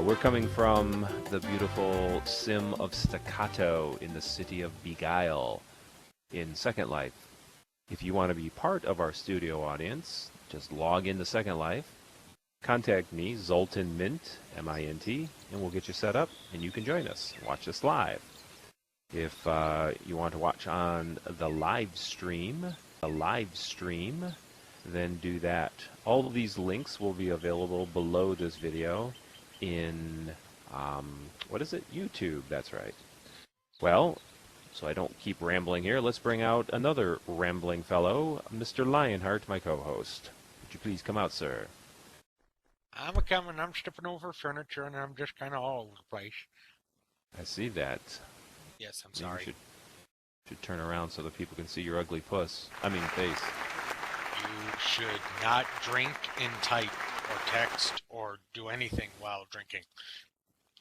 We're coming from the beautiful Sim of Staccato in the city of Beguile in Second Life. If you want to be part of our studio audience, just log into Second Life, contact me, Zoltan Mint, M-I-N-T, and we'll get you set up, and you can join us. Watch us live. If you want to watch on the live stream, then do that. All of these links will be available below this video in, what is it? YouTube, that's right. Well, so I don't keep rambling here, let's bring out another rambling fellow, Mr. Lionheart, my co-host. Would you please come out, sir? I'm a-coming, I'm stepping over furniture, and I'm just kind of all over the place. I see that. Yes, I'm Maybe sorry. You should turn around so that people can see your ugly face. You should not drink and type or text or do anything while drinking.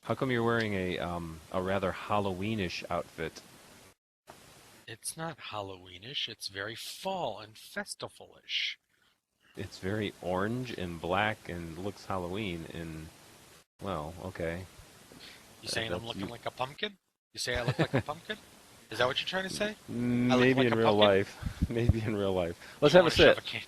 How come you're wearing a rather Halloweenish outfit? It's not Halloweenish, it's very fall and festivalish. It's very orange and black and looks Halloween and, well, okay. You saying I'm looking like a pumpkin? You say I look like a pumpkin? Is that what you're trying to say? Maybe in real life. Maybe in real life. Let's You have a wanna sit.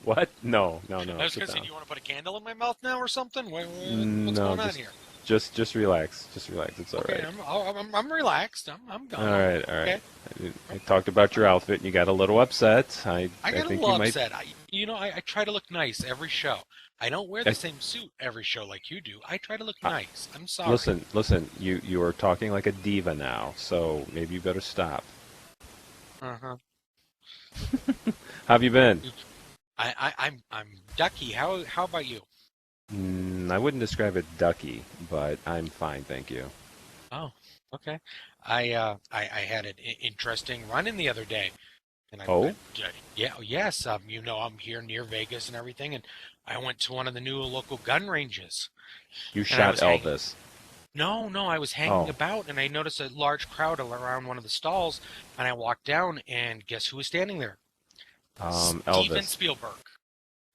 What? No. I was going to say, do you want to put a candle in my mouth now or something? What's No, going on here? Just relax. Just relax. It's all Okay, right. I'm relaxed. I'm gone. All right. Okay. I talked about your outfit and you got a little upset. I got a think little you might... upset. I try to look nice every show. I don't wear the same suit every show like you do. I try to look nice. I'm sorry. Listen. You are talking like a diva now, so maybe you better stop. Uh-huh. How have you been? I'm ducky. How about you? I wouldn't describe it ducky, but I'm fine, thank you. Oh, okay. I had an interesting run-in the other day. And yes. I'm here near Vegas and everything, and I went to one of the new local gun ranges. You shot Elvis. No, I was hanging about, and I noticed a large crowd around one of the stalls, and I walked down, and guess who was standing there? Steven Elvis. Spielberg.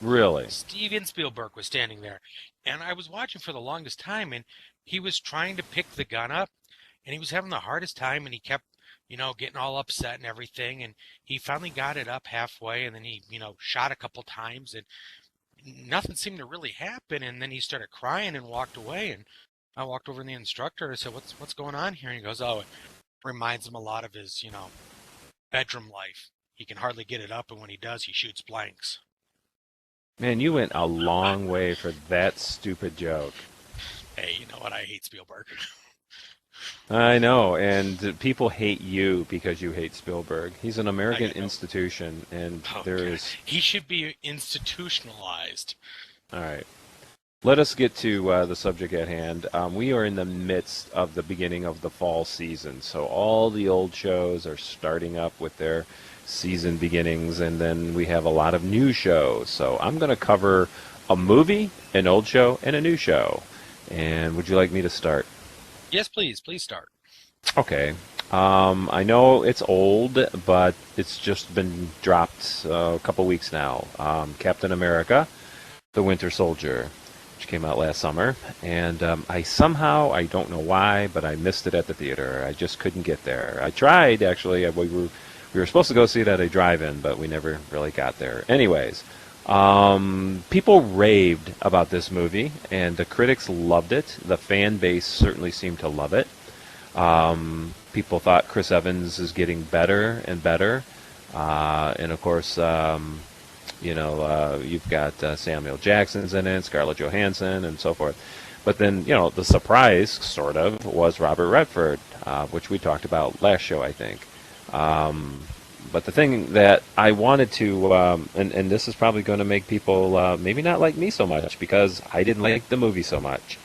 Really? Steven Spielberg was standing there, and I was watching for the longest time, and he was trying to pick the gun up, and he was having the hardest time, and he kept, getting all upset and everything, and he finally got it up halfway, and then he, shot a couple times, and nothing seemed to really happen, and then he started crying and walked away, and I walked over to the instructor, and I said, what's going on here? And he goes, it reminds him a lot of his, bedroom life. He can hardly get it up, and when he does, he shoots blanks. Man, you went a long way for that stupid joke. Hey, you know what? I hate Spielberg. I know, and people hate you because you hate Spielberg. He's an American institution, and there is... He should be institutionalized. All right. Let us get to the subject at hand. We are in the midst of the beginning of the fall season, so all the old shows are starting up with their season beginnings, and then we have a lot of new shows. So I'm going to cover a movie, an old show, and a new show. And would you like me to start? Yes, please. Please start. Okay. I know it's old, but it's just been dropped a couple weeks now. Captain America, The Winter Soldier, which came out last summer. And I don't know why, but I missed it at the theater. I just couldn't get there. I tried, actually. We were supposed to go see it at a drive-in, but we never really got there. Anyways, people raved about this movie, and the critics loved it. The fan base certainly seemed to love it. People thought Chris Evans is getting better and better. And, of course, you've got Samuel Jackson's in it, Scarlett Johansson, and so forth. But then, the surprise, sort of, was Robert Redford, which we talked about last show, I think. But the thing that I wanted to, and this is probably going to make people maybe not like me so much because I didn't like the movie so much.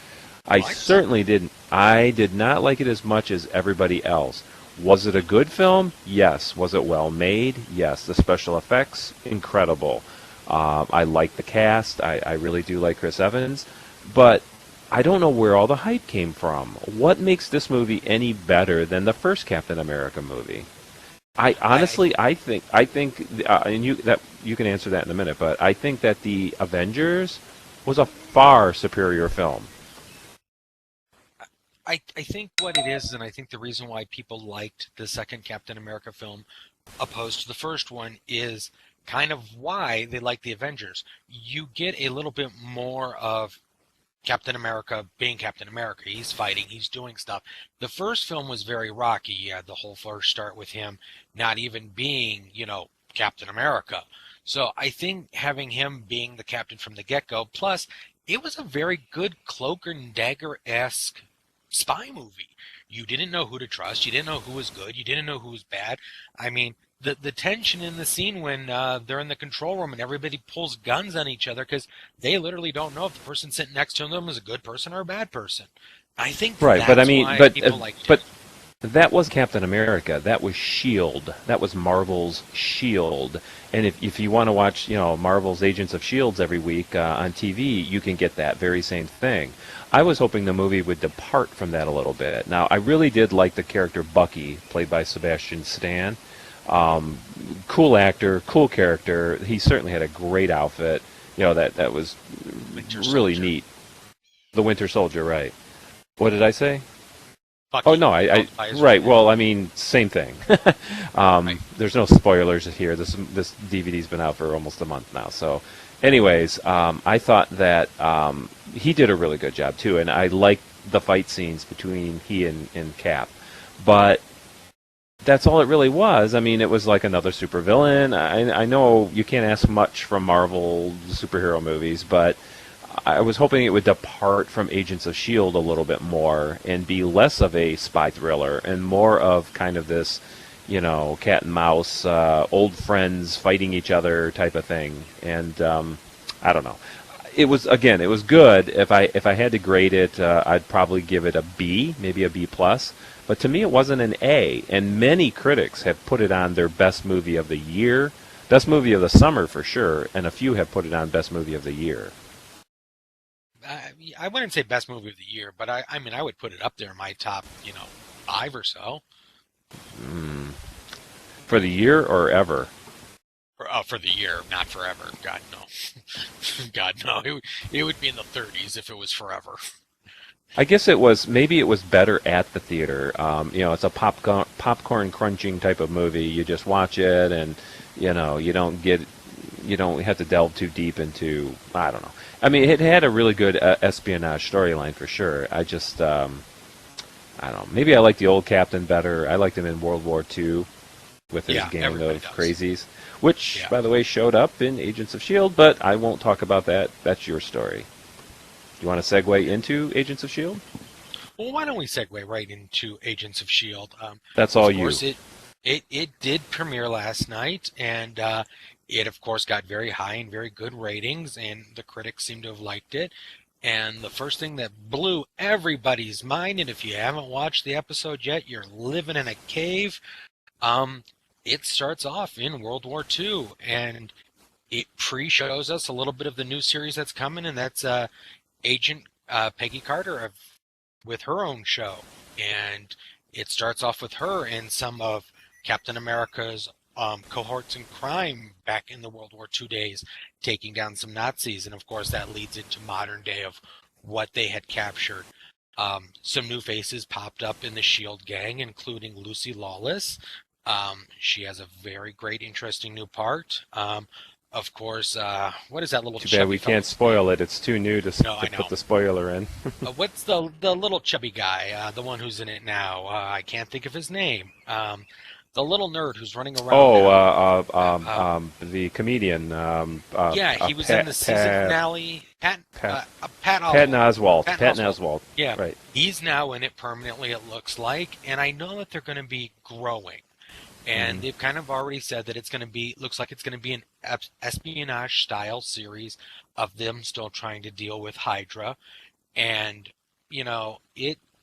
I certainly didn't. I did not like it as much as everybody else. Was it a good film? Yes. Was it well made? Yes. The special effects, incredible. I like the cast. I really do like Chris Evans. But I don't know where all the hype came from. What makes this movie any better than the first Captain America movie? I think, and you can answer that in a minute, but I think that the Avengers was a far superior film. I think what it is, and I think the reason why people liked the second Captain America film opposed to the first one is kind of why they like the Avengers. You get a little bit more of Captain America being Captain America. He's fighting, he's doing stuff. The first film was very rocky. You had the whole first start with him not even being, Captain America. So I think having him being the captain from the get-go, plus it was a very good cloak and dagger esque spy movie. You didn't know who to trust. You didn't know who was good. You didn't know who was bad. I mean, the tension in the scene when they're in the control room and everybody pulls guns on each other because they literally don't know if the person sitting next to them is a good person or a bad person. I think Right, but I that's mean, why people liked it. but that was Captain America. That was Shield. That was Marvel's Shield. And if you want to watch, Marvel's Agents of Shields every week on TV, you can get that very same thing. I was hoping the movie would depart from that a little bit. Now, I really did like the character Bucky, played by Sebastian Stan. Cool actor, cool character. He certainly had a great outfit. That was Winter really Soldier. neat. The Winter Soldier, right? What did I say? Bucky. Oh no, right. Well, I mean, same thing. Right. There's no spoilers here. This DVD's been out for almost a month now. So, anyways, I thought that he did a really good job too, and I liked the fight scenes between he and Cap. But that's all it really was. I mean, it was like another supervillain. I know you can't ask much from Marvel superhero movies, but I was hoping it would depart from Agents of S.H.I.E.L.D. a little bit more and be less of a spy thriller and more of kind of this, cat and mouse, old friends fighting each other type of thing. And I don't know. It was good. If I had to grade it, I'd probably give it a B, maybe a B plus. But to me, it wasn't an A. And many critics have put it on their best movie of the year, best movie of the summer for sure, and a few have put it on best movie of the year. I wouldn't say best movie of the year, but I mean, I would put it up there in my top, 5 or so. Mm. For the year or ever? For the year, not forever. God, no. God, no. It would be in the 30s if it was forever. I guess maybe it was better at the theater. It's a popcorn crunching type of movie. You just watch it, and you don't have to delve too deep into. I don't know. I mean, it had a really good espionage storyline for sure. I just I don't know. Maybe I like the old Captain better. I liked him in World War II with his gang of does. crazies, which, Yeah. by the way, showed up in Agents of S.H.I.E.L.D., but I won't talk about that. That's your story. Do you want to segue into Agents of S.H.I.E.L.D.? Well, why don't we segue right into Agents of S.H.I.E.L.D.? That's all Of you. course, it did premiere last night, and it, of course, got very high and very good ratings, and the critics seem to have liked it. And the first thing that blew everybody's mind, and if you haven't watched the episode yet, you're living in a cave. It starts off in World War II, and it pre-shows us a little bit of the new series that's coming, and that's Agent Peggy Carter with her own show. And it starts off with her and some of Captain America's cohorts in crime back in the World War II days, taking down some Nazis. And of course, that leads into modern day of what they had captured. Some new faces popped up in the S.H.I.E.L.D. gang, including Lucy Lawless. She has a very great, interesting new part. Of course, what is that little Too chubby bad we can't fellow's spoil name? it. It's too new No, I to know. put the spoiler in. What's the little chubby guy, the one who's in it now? I can't think of his name. The little nerd who's running around Oh, now. Uh, the comedian. yeah, he was in the season finale. Pat Patton Oswalt. Oswalt. Patton Patton Oswalt. Oswalt. Yeah, Right. he's now in it permanently. It looks like, and I know that they're going to be growing. And Mm. they've kind of already said that it's going to be, looks like it's going to be an espionage style series of them still trying to deal with Hydra. And,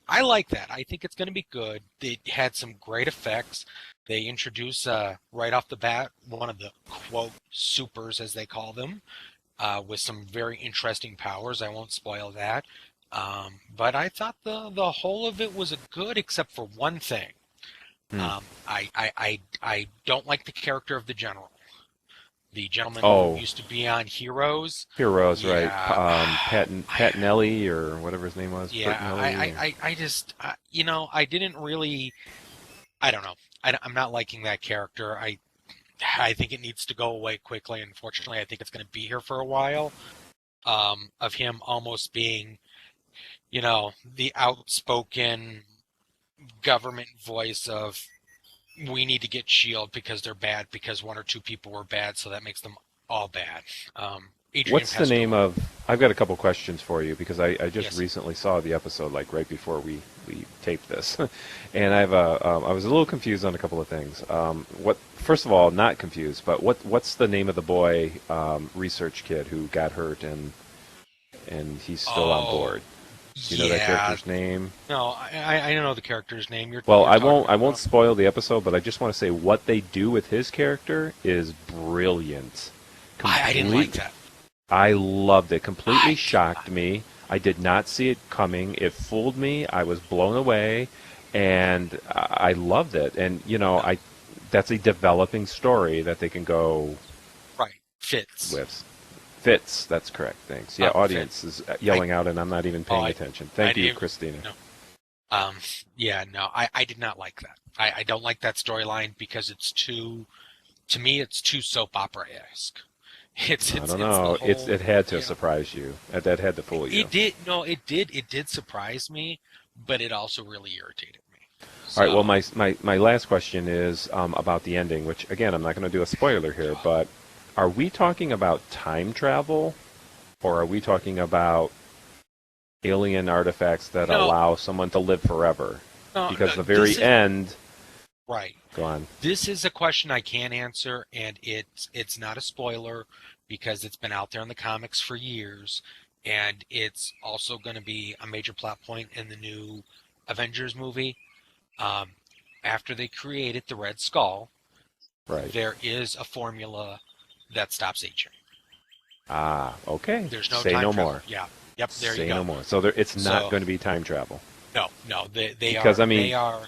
I like that. I think it's going to be good. They had some great effects. They introduce, right off the bat, one of the, quote, supers, as they call them, with some very interesting powers. I won't spoil that. But I thought the whole of it was a good, except for one thing. Mm. I don't like the character of the general. the gentleman who Oh, used to be on Heroes. Heroes, right? Yeah, Patinelli or whatever his name was, yeah. Bertinelli. I just, I didn't really. I don't know. I'm not liking that character. I think it needs to go away quickly. Unfortunately, I think it's going to be here for a while. Of him almost being, the outspoken government voice of we need to get Shield because they're bad because one or two people were bad, so that makes them all bad. Adrian What's the name Pastor. of? I've got a couple questions for you because I just Yes. recently saw the episode like right before we taped this, and I was a little confused on a couple of things. What first of all, not confused, but what's the name of the boy research kid who got hurt and he's still on Oh, board? Do you know that yeah. character's name? No, I don't know the character's name. Well, You're talking I won't about. spoil the episode, but I just want to say what they do with his character is brilliant. I didn't like Complete that. I loved it. Completely I shocked me. I did not see it coming. It fooled me. I was blown away, and I loved it. And I that's a developing story that they can go right fits. with. Fits. That's correct. Thanks. Yeah, Fits. audience is yelling out, and I'm not even Oh, paying attention. I Thank you, didn't. Christina. No. Yeah, no, I did not like that. I don't like that storyline because it's too, to me, it's too soap opera-esque. I It's don't the know. whole, It had to you know, surprise you. That had to fool you. it did, no, it did surprise me, but it also really irritated me. All right. Well, So, my last question is about the ending, which again I'm not going to do a spoiler here, but are we talking about time travel, or are we talking about alien artifacts that no, allow someone to live forever? no, Because the this very is, end. right. Go on. This is a question I can answer, and it's not a spoiler because it's been out there in the comics for years, and it's also going to be a major plot point in the new Avengers movie. Um, After they created the Red Skull, Right. there is a formula that stops aging. Ah. Okay. There's no Say time no travel. more. Yeah. Yep. There you Say no go. more. So it's not So going to be time travel no, they because I they mean are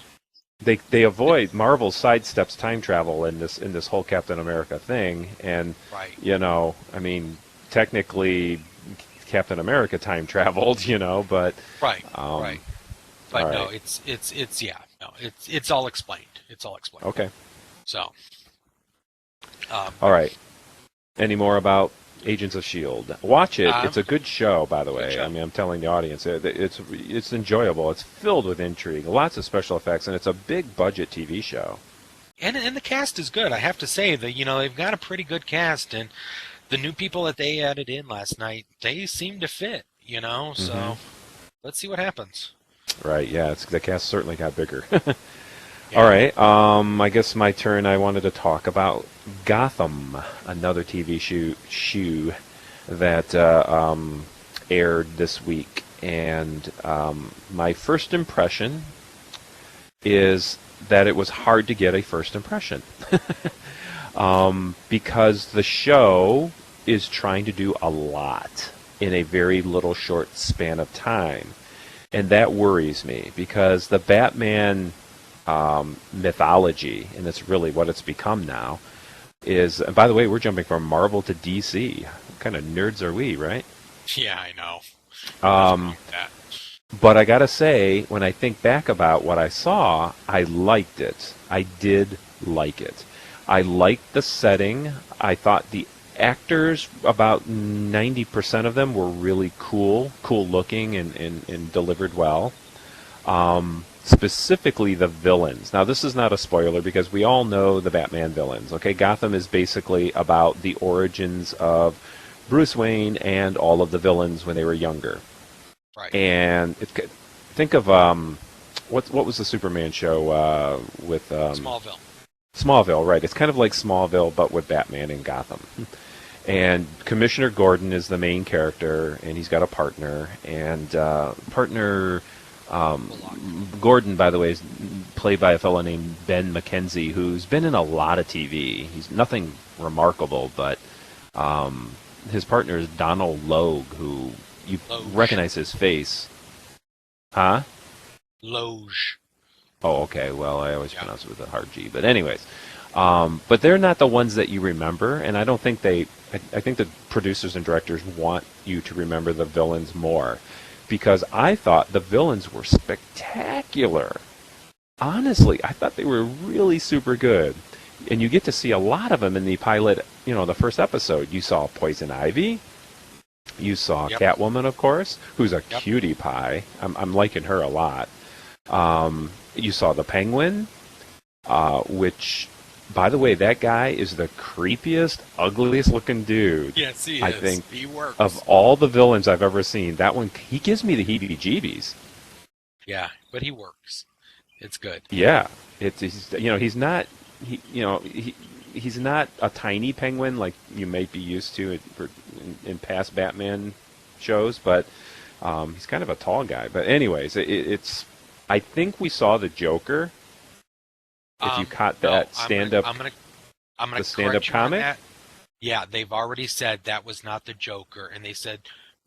they avoid Marvel sidesteps time travel in this whole Captain America thing, and right. I mean technically Captain America time traveled, but Right. um, Right. all But no, right, it's yeah. No, it's all explained. It's all explained. okay, So, all right. Any more about Agents of Shield? Watch it. It's a good show, by the good way. I show. mean, I'm telling the audience, it's enjoyable. It's filled with intrigue, lots of special effects, and it's a big budget TV show. And the cast is good. I have to say that they've got a pretty good cast, and the new people that they added in last night, they seem to fit. Hmm. So let's see what happens. Right? Yeah, the cast certainly got bigger. All Yeah. right. I guess my turn. I wanted to talk about Gotham, another TV shoe that aired this week, and my first impression is that it was hard to get a first impression because the show is trying to do a lot in a very little short span of time, and that worries me because the Batman mythology, and it's really what it's become now, is, and by the way, we're jumping from Marvel to DC. What kind of nerds are we, right? Yeah, I know. Nothing wrong with that. But I gotta say, when I think back about what I saw, I liked it. I did like it. I liked the setting. I thought the actors, about 90% of them, were really cool looking and delivered well. Specifically the villains. Now, this is not a spoiler because we all know the Batman villains. Okay, Gotham is basically about the origins of Bruce Wayne and all of the villains when they were younger. Right. And think of what was the Superman show with Smallville. Smallville, right? It's kind of like Smallville, but with Batman in Gotham. And Commissioner Gordon is the main character, and he's got a partner, and partner. Bullock. Gordon, by the way, is played by a fellow named Ben McKenzie, who's been in a lot of TV. He's nothing remarkable, but his partner is Donald Logue, who you Loge. recognize his face. Huh? Loge. Oh, okay. Well, I always Yeah. pronounce it with a hard G. But anyways, But they're not the ones that you remember, and I don't think I think the producers and directors want you to remember the villains more, because I thought the villains were spectacular. Honestly, I thought they were really super good. And you get to see a lot of them in the pilot, the first episode. You saw Poison Ivy. You saw Yep. Catwoman, of course, who's a Yep. cutie pie. I'm liking her a lot. You saw the Penguin, which, by the way, that guy is the creepiest, ugliest looking dude. Yes, he I is. think He works. of all the villains I've ever seen, that one, he gives me the heebie-jeebies. Yeah, but he works. It's good. Yeah, he's not he's not a tiny penguin like you might be used to in past Batman shows, but he's kind of a tall guy. But anyways, it's I think we saw the Joker. If you caught No, that stand-up, I'm gonna the stand-up correct you on comic. that. Yeah, they've already said that was not the Joker, and they said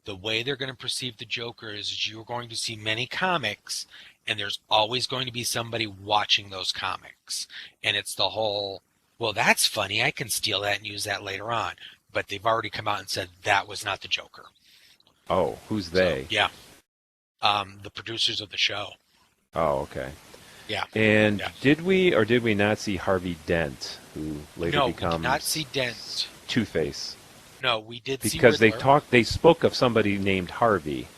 the way they're going to perceive the Joker is you're going to see many comics, and there's always going to be somebody watching those comics, and it's the whole, well, that's funny, I can steal that and use that later on. But they've already come out and said that was not the Joker. Oh, who's So, they? yeah, the producers of the show. Oh, okay. Yeah. And Yeah. did we or did we not see Harvey Dent, who later No, we did becomes not see Dent. Two-Face? No, we did see Because Riddler. they spoke of somebody named Harvey.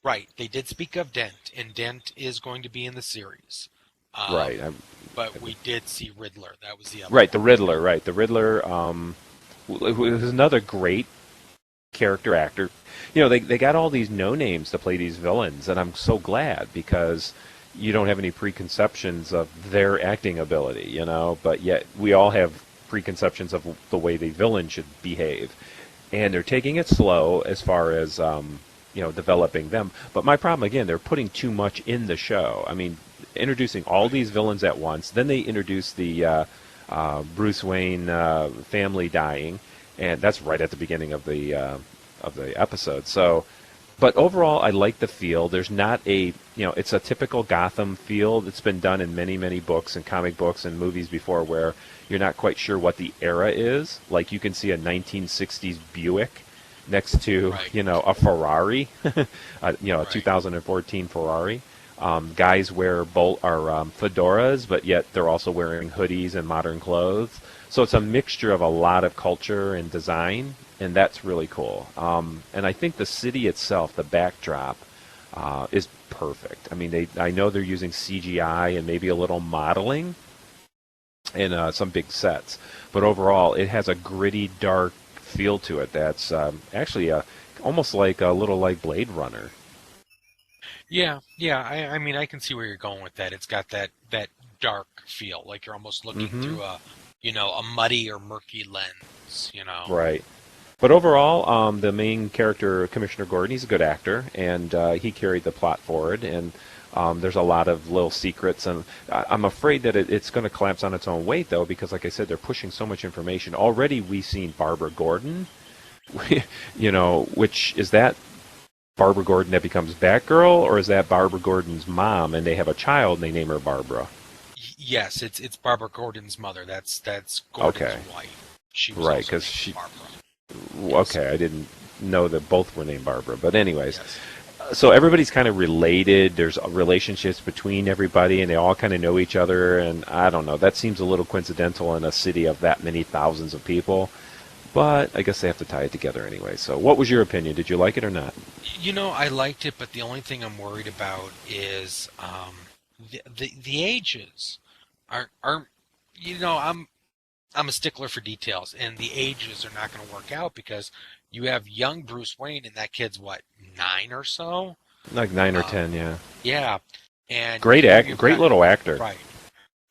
Right, they did speak of Dent, and Dent is going to be in the series. Right. But we did see Riddler. That was the other Right, the one. Riddler. Right, the Riddler. Who is another great character actor. They got all these no names to play these villains, and I'm so glad because you don't have any preconceptions of their acting ability. But yet we all have preconceptions of the way the villain should behave, and they're taking it slow as far as developing them. But my problem again, they're putting too much in the show. I mean, introducing all these villains at once, then they introduce the Bruce Wayne family dying, and that's right at the beginning of the episode. So, but overall, I like the feel. There's not it's a typical Gotham feel that's been done in many, many books and comic books and movies before, where you're not quite sure what the era is. Like you can see a 1960s Buick next to Right. a Ferrari, a Right. 2014 Ferrari. Guys wear fedoras, but yet they're also wearing hoodies and modern clothes. So it's a mixture of a lot of culture and design, and that's really cool. And I think the city itself, the backdrop, is perfect. I mean, I know they're using CGI and maybe a little modeling and some big sets, but overall, it has a gritty, dark feel to it that's actually almost like a little like Blade Runner. Yeah, yeah. I mean, I can see where you're going with that. It's got that dark feel, like you're almost looking Mm-hmm. through a muddy or murky lens. Right. But overall, the main character, Commissioner Gordon, he's a good actor, and he carried the plot forward. And there's a lot of little secrets, and I'm afraid that it's going to collapse on its own weight, though, because, like I said, they're pushing so much information. Already, we've seen Barbara Gordon, which is that Barbara Gordon that becomes Batgirl, or is that Barbara Gordon's mom, and they have a child, and they name her Barbara? Yes, it's Barbara Gordon's mother. That's Gordon's Okay. wife. She was Right, also 'cause named she- Barbara. Okay, I didn't know that both were named Barbara, but anyways. Yes. So everybody's kind of related. There's relationships between everybody, and they all kind of know each other. And I don't know. That seems a little coincidental in a city of that many thousands of people. But I guess they have to tie it together anyway. So what was your opinion? Did you like it or not? I liked it, but the only thing I'm worried about is the ages aren't. I'm a stickler for details, and the ages are not going to work out because you have young Bruce Wayne, and that kid's what, 9 or so? Like 9 or Uh, 10, yeah. Yeah, and Great you've great got- little actor. right,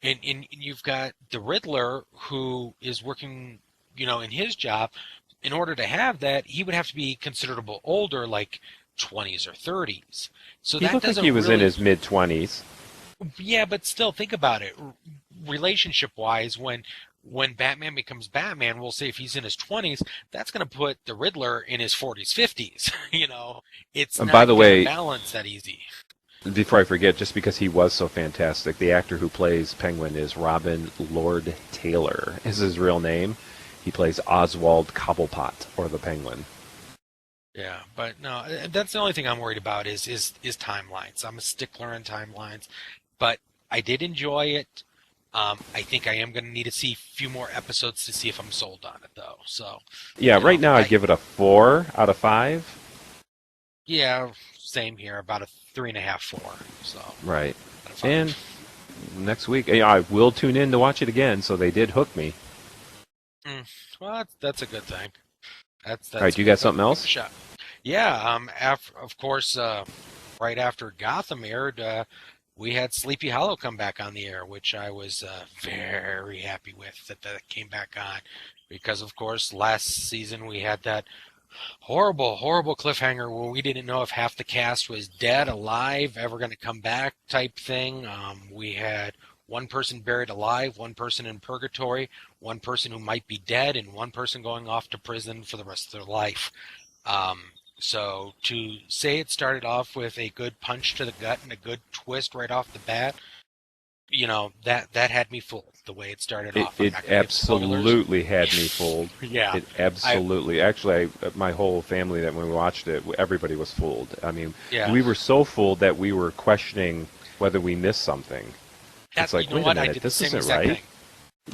and you've got the Riddler who is working, in his job. In order to have that, he would have to be considerable older, like 20s or 30s. So He that looked like doesn't he was in really- his mid-20s. Yeah, but still, think about it. Relationship-wise, when Batman becomes Batman, we'll say if he's in his 20s, that's going to put the Riddler in his 40s, 50s. It's And not by the gonna way- balance that easy. Before I forget, just because he was so fantastic, the actor who plays Penguin is Robin Lord Taylor, is his real name. He plays Oswald Cobblepot, or the Penguin. Yeah, but no, that's the only thing I'm worried about is timelines. I'm a stickler on timelines, but I did enjoy it. I think I am going to need to see a few more episodes to see if I'm sold on it, though. So, Yeah, you right know, now I'd give it a 4 out of 5. yeah, same here, about a 3.5, 4. So, Right. out of And 5. next week, I will tune in to watch it again, so they did hook me. Well, that's a good thing. All right, That's you good. got something Give it a else? shot. Yeah. Of course, right after Gotham aired, we had Sleepy Hollow come back on the air, which I was very happy with that came back on, because of course last season we had that horrible, horrible cliffhanger where we didn't know if half the cast was dead, alive, ever going to come back type thing. We had one person buried alive, one person in purgatory, one person who might be dead, and one person going off to prison for the rest of their life. Um, so to say it started off with a good punch to the gut and a good twist right off the bat, that had me fooled the way it started It, off. I'm it not going to give spoilers. absolutely had me fooled. Yeah, It I absolutely. Actually, my whole family, that when we watched it, everybody was fooled. I mean, yeah. we were so fooled that we were questioning whether we missed something. It's That like, you know wait a what? I minute, did the this same isn't exact right. thing.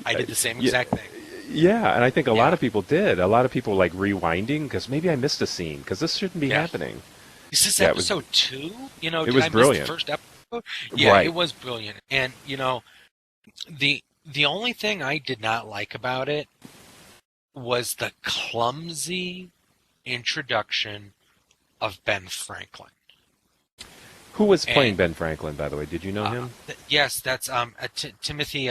I did the same Yeah, exact thing. yeah, and I think a lot Yeah, of people did. A lot of people were like rewinding because maybe I missed a scene because this shouldn't be yeah. happening. Is this Yeah, it was episode 2? it Did was I miss the brilliant. first episode? Yeah, it Right. was brilliant. And the only thing I did not like about it was the clumsy introduction of Ben Franklin. Who was playing And Ben Franklin, by the way? Did you know him? yes, that's Timothy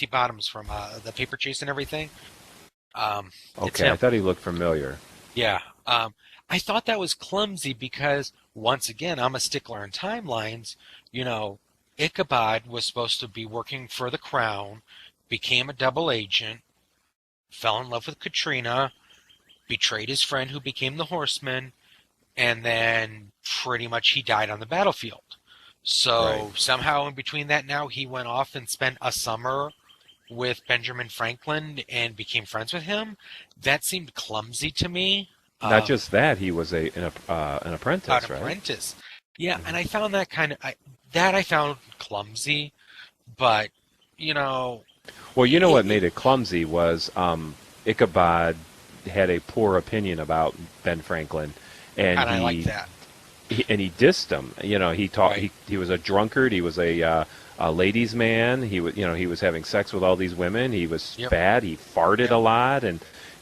Bottoms from the Paper Chase and everything. It's Okay, I him. thought he looked familiar. Yeah. I thought that was clumsy because, once again, I'm a stickler on timelines. You know, Ichabod was supposed to be working for the Crown, became a double agent, fell in love with Katrina, betrayed his friend who became the Horseman, and then pretty much he died on the battlefield. Right. So somehow in between that now he went off and spent a summer with Benjamin Franklin and became friends with him. That seemed clumsy to me. Not Um, just that, he was an an apprentice, right? apprentice. Yeah, Mhm. and I found that I found clumsy, but you know, Well, you know what it made it clumsy was Ichabod had a poor opinion about Ben Franklin, and and I like that. he dissed him. You know, Right. he was a drunkard. He was a ladies' man. He was having sex with all these women. He was Yep. fat. He farted Yep. a lot, and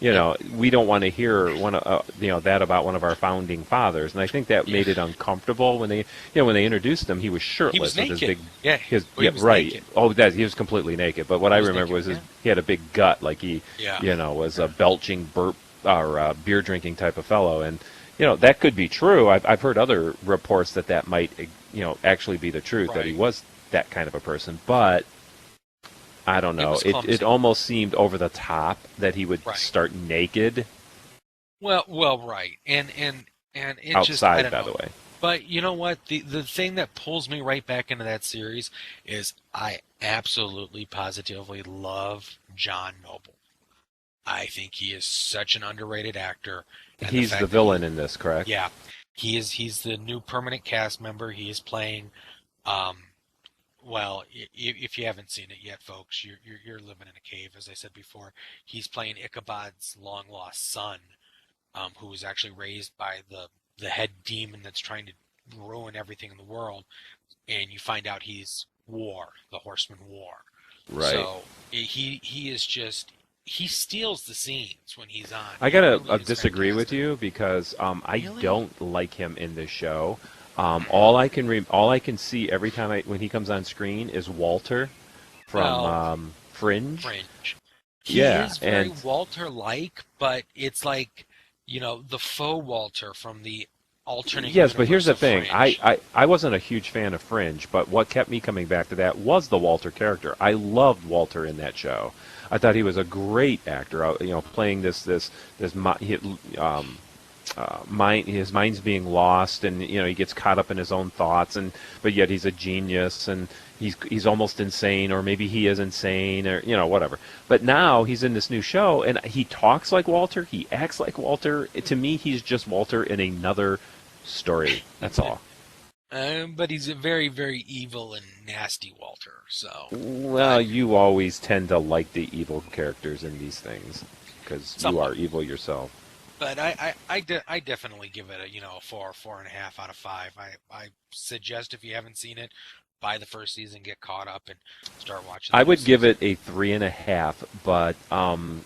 Yep. we don't want to hear that about one of our founding fathers. And I think that Yeah. made it uncomfortable when they introduced him. He was He was shirtless with his naked. big Yeah. Well, he yeah, was right. naked. Oh, that he was completely naked. But what He I was remember naked. was Yeah. he had a big gut, like he Yeah. was a Yeah. belching burp or beer drinking type of fellow, and that could be true. I've heard other reports that might actually be the truth, that he Right. was that kind of a person, but I don't It know. was It clumsy. almost seemed over the top that he would Right. start naked Well, right. And it just, I outside, don't by the know. way. But you know what? The thing that pulls me right back into that series is I absolutely positively love John Noble. I think he is such an underrated actor, and the He's the fact that villain in this, correct? yeah, he's the new permanent cast member. He is playing um well, if you haven't seen it yet, folks, you're living in a cave, as I said before. He's playing Ichabod's long lost son, who was actually raised by the head demon that's trying to ruin everything in the world. And you find out he's War, the Horseman War. Right. So he is just he steals the scenes when he's on. I He gotta really is disagree with fantastic. you because I Really? don't like him in this show. Hmm. All I can see every time when he comes on screen is Walter from Well, Fringe. Fringe. He Yeah, is very and Walter-like, but it's like, the faux Walter from the alternate yes, but here's universe the of thing. Fringe. I wasn't a huge fan of Fringe, but what kept me coming back to that was the Walter character. I loved Walter in that show. I thought he was a great actor. Playing this his mind's being lost, and he gets caught up in his own thoughts, but yet he's a genius, and he's almost insane, or maybe he is insane, or whatever. But now he's in this new show, and he talks like Walter, he acts like Walter. To me, he's just Walter in another story. That's all. But he's a very, very evil and nasty Walter. So. Well, you always tend to like the evil characters in these things because you are evil yourself. But I definitely give it a 4.5 out of 5. I suggest if you haven't seen it, buy the first season, get caught up, and start watching. I would give it a 3.5, but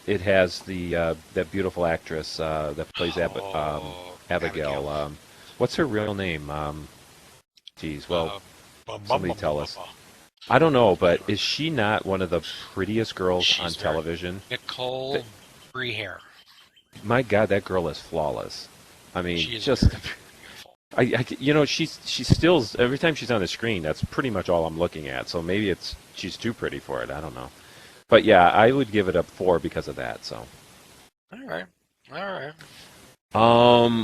it has that beautiful actress that plays Abigail. What's her real name? Somebody tell us. I don't know, but is she not one of the prettiest girls on television? Nicole Briere. My God, that girl is flawless. I mean, she is just beautiful. She's still, every time she's on the screen, that's pretty much all I'm looking at. So maybe she's too pretty for it. I don't know. But yeah, I would give it a 4 because of that. So. All right. All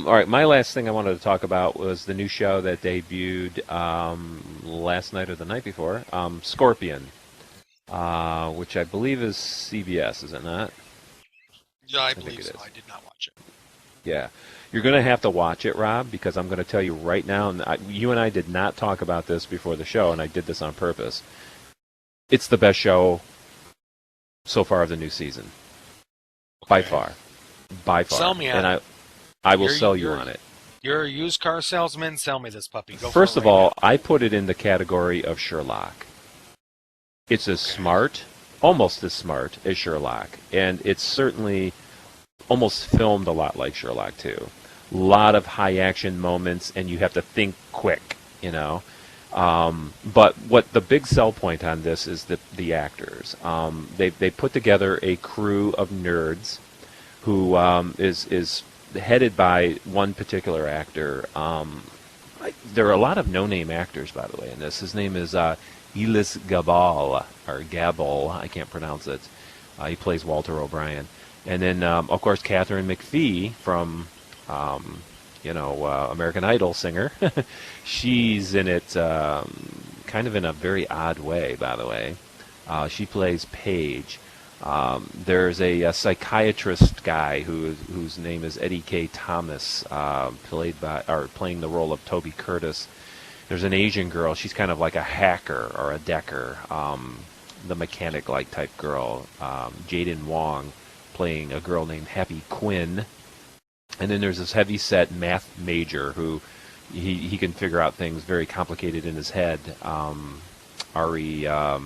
right. My last thing I wanted to talk about was the new show that debuted last night or the night before, Scorpion, which I believe is CBS, is it not? Yeah, I believe so. I did not watch it. Yeah. You're going to have to watch it, Rob, because I'm going to tell you right now, and you and I did not talk about this before the show, and I did this on purpose. It's the best show so far of the new season. Okay. By far. Sell me on it. And I will sell you on it. You're a used car salesman. Sell me this puppy. Go First for it of all, I put it in the category of Sherlock. It's as smart, almost as smart as Sherlock, and it's certainly almost filmed a lot like Sherlock too. A lot of high action moments, and you have to think quick, But what the big sell point on this is the actors. They put together a crew of nerds who is headed by one particular actor. There are a lot of no-name actors, by the way, in this. His name is Elis Gabal, or Gabal, I can't pronounce it. He plays Walter O'Brien. And then, of course, Catherine McPhee from, American Idol singer. She's in it kind of in a very odd way, by the way. She plays Paige. There's a psychiatrist guy whose name is Eddie K. Thomas, playing the role of Toby Curtis. There's an Asian girl. She's kind of like a hacker or a decker, the mechanic-like type girl. Jaden Wong playing a girl named Happy Quinn. And then there's this heavy-set math major who he can figure out things very complicated in his head. Ari, I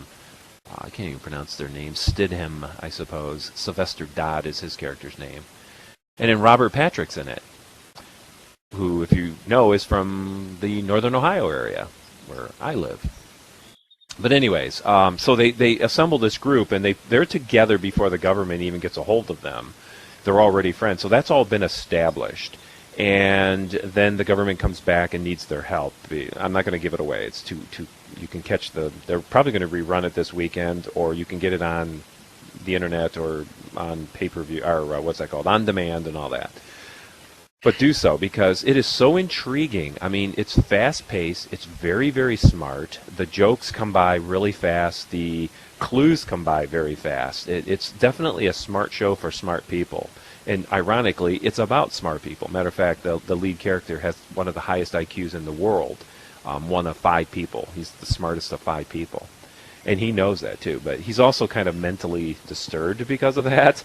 can't even pronounce their names. Stidham, I suppose. Sylvester Dodd is his character's name. And then Robert Patrick's in it, who, if you know, is from the Northern Ohio area, where I live. But anyways, so they assemble this group, and they're together before the government even gets a hold of them. They're already friends. So that's all been established. And then the government comes back and needs their help. I'm not going to give it away. It's too. You can catch they're probably going to rerun it this weekend, or you can get it on the internet or on pay-per-view, or what's that called, on demand and all that. But do so, because it is so intriguing. I mean, it's fast-paced. It's very, very smart. The jokes come by really fast. The clues come by very fast. It's definitely a smart show for smart people. And ironically, it's about smart people. Matter of fact, the lead character has one of the highest IQs in the world, one of 5 people. He's the smartest of 5 people. And he knows that, too. But he's also kind of mentally disturbed because of that.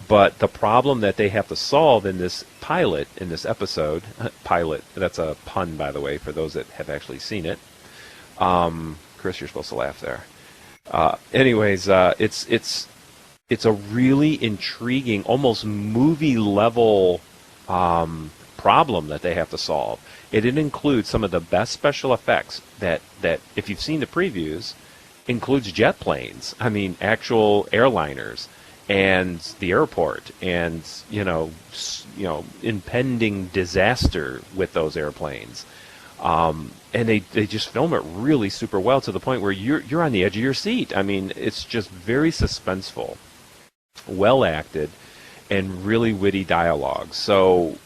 But the problem that they have to solve in this episode, pilot, that's a pun, by the way, for those that have actually seen it. Chris, you're supposed to laugh there. It's a really intriguing, almost movie-level problem that they have to solve. It includes some of the best special effects that if you've seen the previews, includes jet planes. I mean, actual airliners. And the airport, and impending disaster with those airplanes, and they just film it really super well, to the point where you're on the edge of your seat. I mean, it's just very suspenseful, well acted, and really witty dialogue. So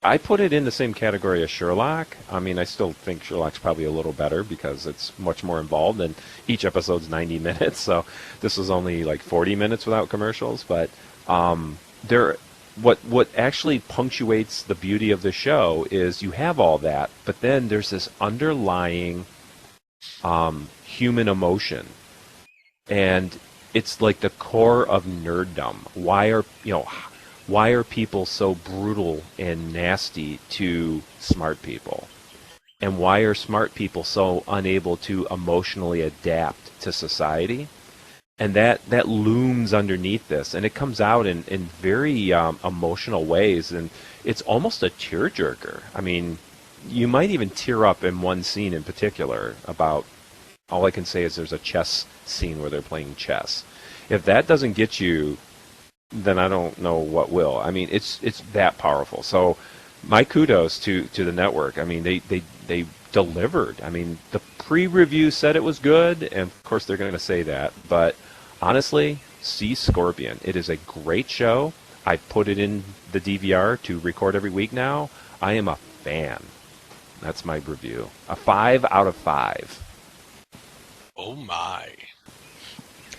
I put it in the same category as Sherlock. I mean, I still think Sherlock's probably a little better because it's much more involved, and each episode's 90 minutes. So this was only like 40 minutes without commercials. But there, what actually punctuates the beauty of the show is you have all that, but then there's this underlying human emotion, and it's like the core of nerddom. Why are people so brutal and nasty to smart people? And why are smart people so unable to emotionally adapt to society? And that looms underneath this, and it comes out in very emotional ways, and it's almost a tearjerker. I mean, you might even tear up in one scene in particular about, all I can say is there's a chess scene where they're playing chess. If that doesn't get you, then I don't know what will. I mean, it's that powerful. So my kudos to the network. I mean, they delivered. I mean, the pre-review said it was good, and of course they're going to say that. But honestly, see Scorpion. It is a great show. I put it in the DVR to record every week now. I am a fan. That's my review. A 5 out of 5. Oh my.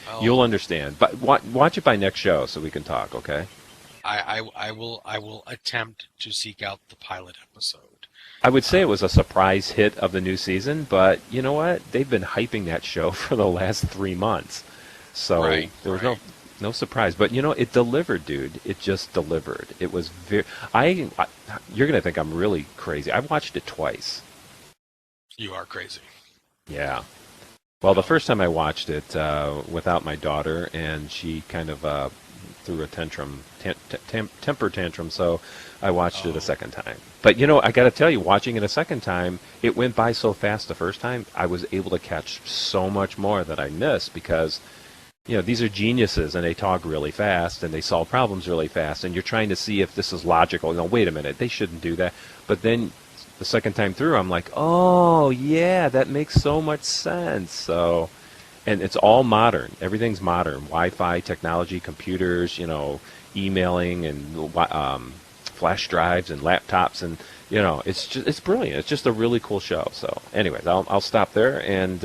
Well, You'll understand. But watch it by next show so we can talk, okay? I will attempt to seek out the pilot episode. I would say it was a surprise hit of the new season, but you know what? They've been hyping that show for the last 3 months. So there was no surprise. But you know, it delivered, dude. It just delivered. It was very you're going to think I'm really crazy. I've watched it twice. You are crazy. Yeah. Well, the first time I watched it without my daughter, and she kind of threw a temper tantrum, so I watched it a second time. But, you know, I got to tell you, watching it a second time, it went by so fast the first time, I was able to catch so much more that I missed because, you know, these are geniuses, and they talk really fast, and they solve problems really fast, and you're trying to see if this is logical. No, wait a minute, they shouldn't do that. But then the second time through, I'm like, oh, yeah, that makes so much sense. So, and it's all modern. Everything's modern. Wi-Fi technology, computers, you know, emailing, and flash drives and laptops, and you know, it's brilliant. It's just a really cool show. So, anyways, I'll stop there and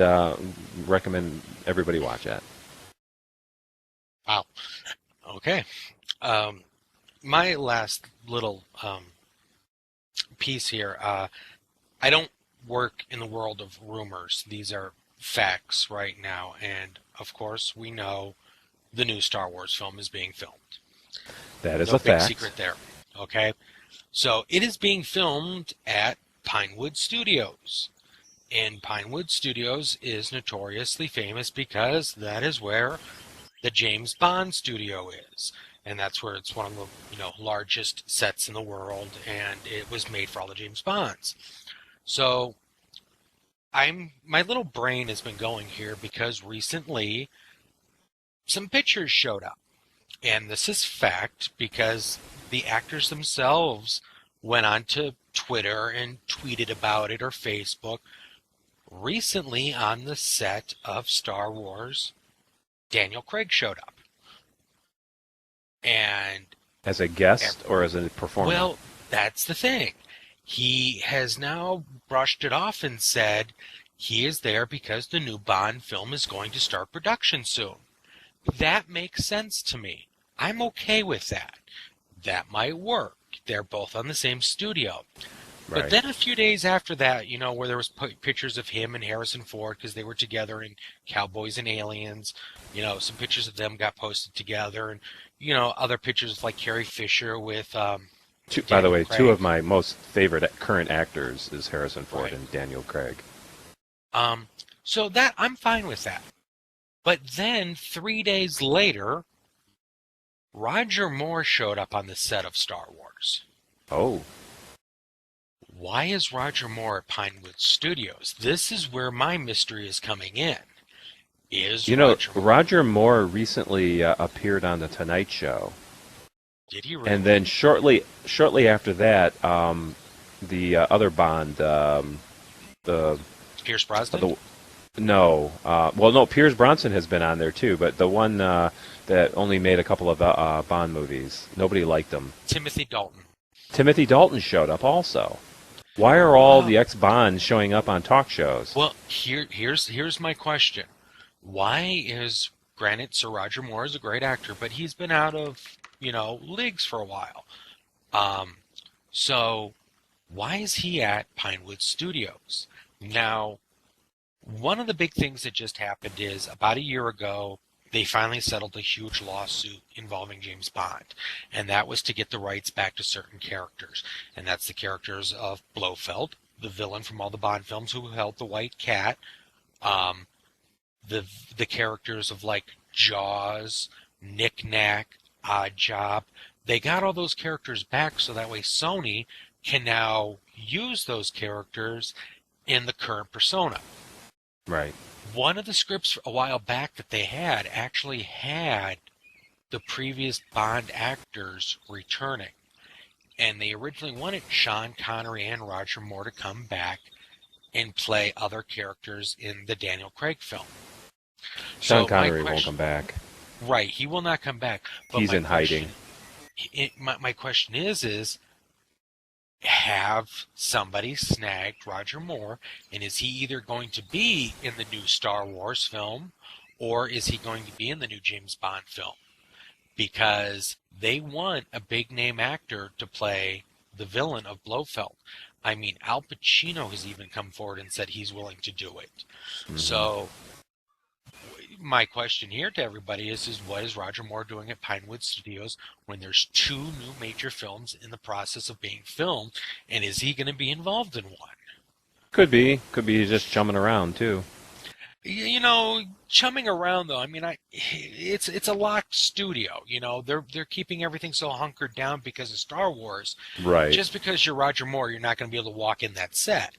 recommend everybody watch that. Wow. Okay. My last little piece here. I don't work in the world of rumors. These are facts right now, and of course, we know the new Star Wars film is being filmed. That is No a big fact. secret there. Okay, so it is being filmed at Pinewood Studios, and Pinewood Studios is notoriously famous because that is where the James Bond studio is. And that's where it's one of the largest sets in the world, and it was made for all the James Bonds. So my little brain has been going here because recently some pictures showed up. And this is fact because the actors themselves went on to Twitter and tweeted about it, or Facebook. Recently on the set of Star Wars, Daniel Craig showed up. And As a guest or as a performer? well, that's the thing. He has now brushed it off and said he is there because the new Bond film is going to start production soon. That makes sense to me. I'm okay with that. That might work. They're both on the same studio. Right. But then a few days after that, where there was pictures of him and Harrison Ford because they were together in Cowboys and Aliens, some pictures of them got posted together, and other pictures of like Carrie Fisher with. By the way, Craig. two of my most favorite current actors is Harrison Ford and Daniel Craig. So that I'm fine with that. But then 3 days later, Roger Moore showed up on the set of Star Wars. Oh. Why is Roger Moore at Pinewood Studios? This is where my mystery is coming in. Roger Moore recently appeared on The Tonight Show. Did he really? And then shortly after that, the other Bond, the Pierce Brosnan? No. Well, no, Pierce Brosnan has been on there too, but the one that only made a couple of Bond movies, nobody liked them. Timothy Dalton. Timothy Dalton showed up also. Why are all Oh, the ex-Bonds showing up on talk shows? well, here's my question. Why is, granted, Sir Roger Moore is a great actor, but he's been out of, leagues for a while. Um, so why is he at Pinewood Studios? Now, one of the big things that just happened is about a year ago, they finally settled a huge lawsuit involving James Bond, and that was to get the rights back to certain characters, and that's the characters of Blofeld, the villain from all the Bond films who held the white cat, um, the characters of like Jaws, Knick Knack, Odd Job. They got all those characters back so that way Sony can now use those characters in the current persona. Right. One of the scripts a while back that they had actually had the previous Bond actors returning. And they originally wanted Sean Connery and Roger Moore to come back and play other characters in the Daniel Craig film. Sean So my Connery won't question, come back. right, he will not come back. But He's my in hiding. question, my question is, have somebody snagged Roger Moore, and is he either going to be in the new Star Wars film, or is he going to be in the new James Bond film? Because they want a big name actor to play the villain of Blofeld. I mean, Al Pacino has even come forward and said he's willing to do it. Hmm. So my question here to everybody is what is Roger Moore doing at Pinewood Studios when there's two new major films in the process of being filmed, and is he going to be involved in one? Could be. Could be just chumming around too. Chumming around though. I mean, it's a locked studio. They're keeping everything so hunkered down because of Star Wars. Right. Just because you're Roger Moore, you're not going to be able to walk in that set.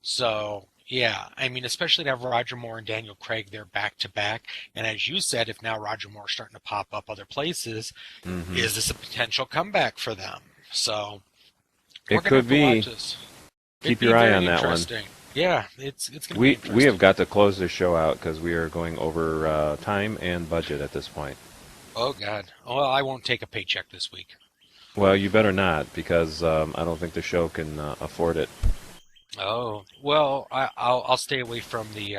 So, yeah, I mean, especially to have Roger Moore and Daniel Craig there back to back. And as you said, if now Roger Moore's starting to pop up other places, Hmm. is this a potential comeback for them? So, we're It going to could have to watch be. this. It'd Keep be your eye very on that one. interesting. Yeah, it's going to be We have interesting. got to close this show out because we are going over time and budget at this point. Oh, God. Well, I won't take a paycheck this week. Well, you better not because I don't think the show can afford it. Oh, well, I'll stay away from the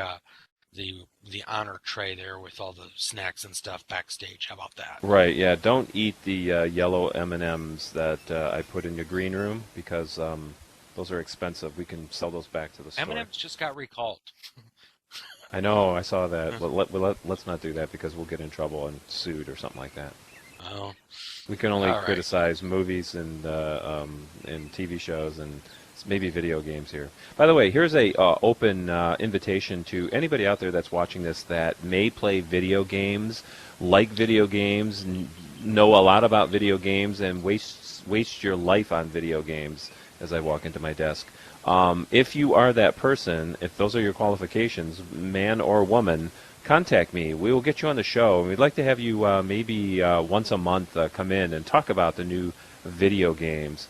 honor tray there with all the snacks and stuff backstage. How about that? Right? Yeah. Don't eat the yellow M&Ms that I put in your green room because those are expensive. We can sell those back to the store. M&M's just got recalled. I know. I saw that. Let's not do that because we'll get in trouble and sued or something like that. Oh, We can only all right. criticize movies and TV shows and maybe video games here. By the way, here's a open invitation to anybody out there that's watching this that may play video games, like video games, know a lot about video games, and waste your life on video games. As I walk into my desk, if you are that person, if those are your qualifications, man or woman, contact me. We will get you on the show. We'd like to have you maybe once a month come in and talk about the new video games.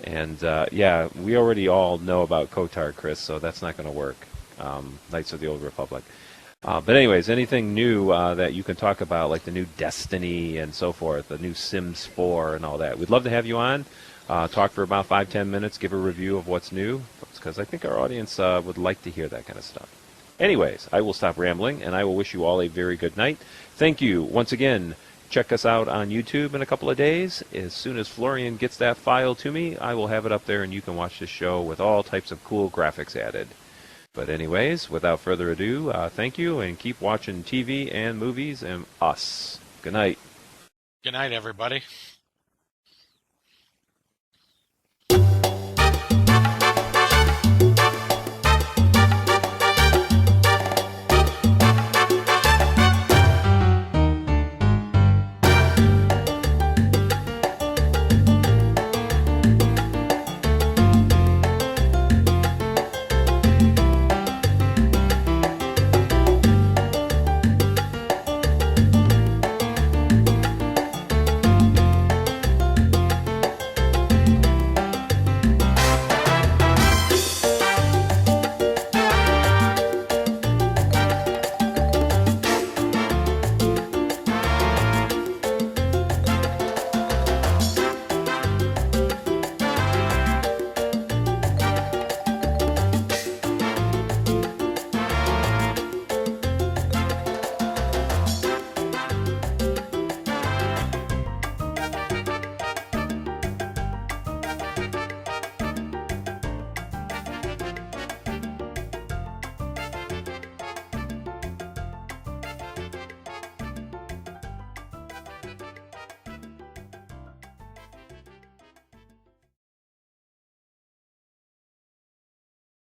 And yeah, we already all know about Kotar, Chris, so that's not going to work. Knights of the Old Republic. But anyways, anything new that you can talk about, like the new Destiny and so forth, the new Sims 4 and all that, we'd love to have you on. Talk for about 5-10 minutes, give a review of what's new, because I think our audience would like to hear that kind of stuff. Anyways, I will stop rambling, and I will wish you all a very good night. Thank you once again. Check us out on YouTube in a couple of days. As soon as Florian gets that file to me, I will have it up there, and you can watch the show with all types of cool graphics added. But anyways, without further ado, thank you, and keep watching TV and movies and us. Good night. Good night, everybody.